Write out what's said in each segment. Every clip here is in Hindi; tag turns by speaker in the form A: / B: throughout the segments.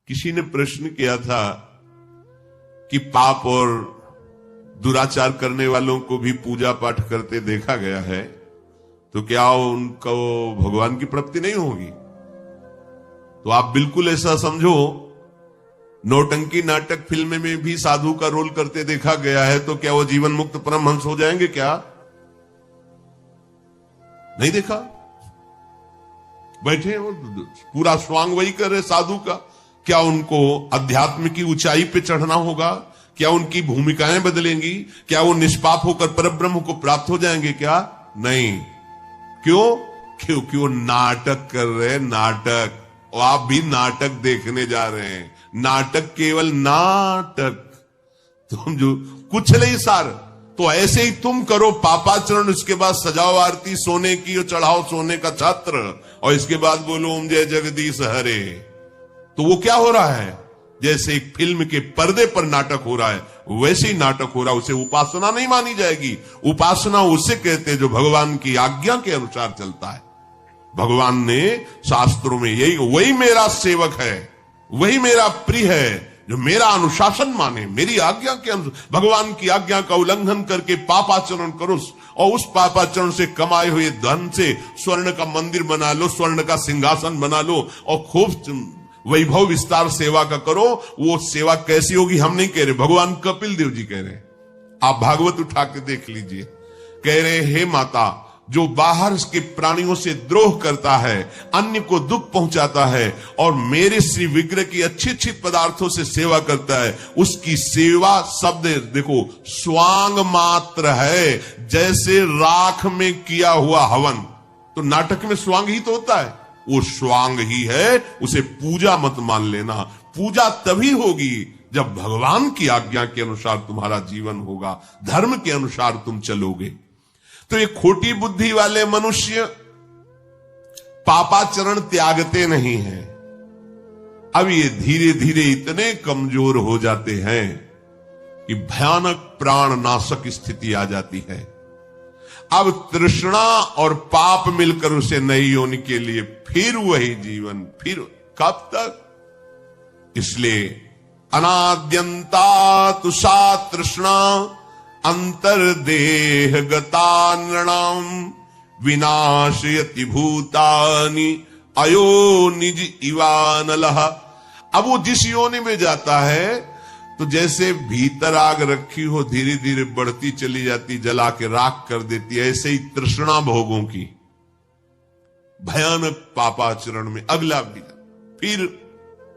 A: किसी ने प्रश्न किया था कि पाप और दुराचार करने वालों को भी पूजा पाठ करते देखा गया है, तो क्या उनको भगवान की प्राप्ति नहीं होगी? तो आप बिल्कुल ऐसा समझो, नौटंकी नाटक फिल्म में भी साधु का रोल करते देखा गया है, तो क्या वो जीवन मुक्त परमहंस हो जाएंगे? क्या नहीं देखा? बैठे हैं, पूरा स्वांग वही कर रहे साधु का। क्या उनको अध्यात्म की ऊंचाई पे चढ़ना होगा? क्या उनकी भूमिकाएं बदलेंगी? क्या वो निष्पाप होकर परब्रह्म को प्राप्त हो जाएंगे? क्या नहीं। क्यों? क्योंकि वो नाटक कर रहे हैं, नाटक। और आप भी नाटक देखने जा रहे हैं। नाटक केवल नाटक, तुम जो कुछ नहीं सार, तो ऐसे ही तुम करो पापाचरण, उसके बाद सजाओ आरती सोने की और चढ़ाओ सोने का छत्र, और इसके बाद बोलो ओम जय जगदीश हरे। तो वो क्या हो रहा है? जैसे एक फिल्म के पर्दे पर नाटक हो रहा है, वैसे ही नाटक हो रहा है। उसे उपासना नहीं मानी जाएगी। उपासना उसे कहते हैं जो भगवान की आज्ञा के अनुसार चलता है। भगवान ने शास्त्रों में यही, वही मेरा सेवक है, वही मेरा प्रिय है जो मेरा अनुशासन माने, मेरी आज्ञा के अनुसार। भगवान की आज्ञा का उल्लंघन करके पापाचरण करो और उस पापाचरण से कमाए हुए धन से स्वर्ण का मंदिर बना लो, स्वर्ण का सिंहासन बना लो और खूब वैभव विस्तार सेवा का करो। वो सेवा कैसी होगी हम नहीं कह रहे, भगवान कपिल देव जी कह रहे हैं। आप भागवत उठा के देख लीजिए। कह रहे हे माता, जो बाहर के प्राणियों से द्रोह करता है, अन्य को दुख पहुंचाता है और मेरे श्री विग्रह की अच्छी अच्छी पदार्थों से सेवा करता है, उसकी सेवा शब्द देखो स्वांग मात्र है, जैसे राख में किया हुआ हवन। तो नाटक में स्वांग ही तो होता है, वो स्वांग ही है। उसे पूजा मत मान लेना। पूजा तभी होगी जब भगवान की आज्ञा के अनुसार तुम्हारा जीवन होगा, धर्म के अनुसार तुम चलोगे। तो ये खोटी बुद्धि वाले मनुष्य पापाचरण त्यागते नहीं हैं। अब ये धीरे धीरे इतने कमजोर हो जाते हैं कि भयानक प्राण नाशक स्थिति आ जाती है। अब तृष्णा और पाप मिलकर उसे नई योनि के लिए फिर वही जीवन, फिर कब तक? इसलिए अनाद्यंता तुषा तृष्णा अंतर्देह गता नृणाम विनाशयति भूतानि अयो निज इवानलः। अब वो जिस योनि में जाता है, तो जैसे भीतर आग रखी हो धीरे धीरे बढ़ती चली जाती, जला के राख कर देती है, ऐसे ही तृष्णा भोगों की भयानक पापाचरण में अगला भी, फिर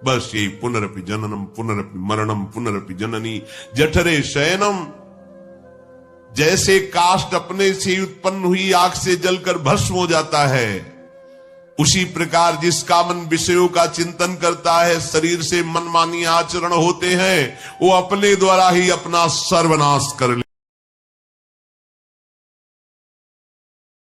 A: बस यही पुनरपि जननम पुनरपि मरणम पुनरपि जननी जठरे शयनम। जैसे काष्ठ अपने से उत्पन्न हुई आग से जलकर भस्म हो जाता है, उसी प्रकार जिस कामन विषयों का चिंतन करता है, शरीर से मनमानी आचरण होते हैं, वो अपने द्वारा ही अपना सर्वनाश कर ले।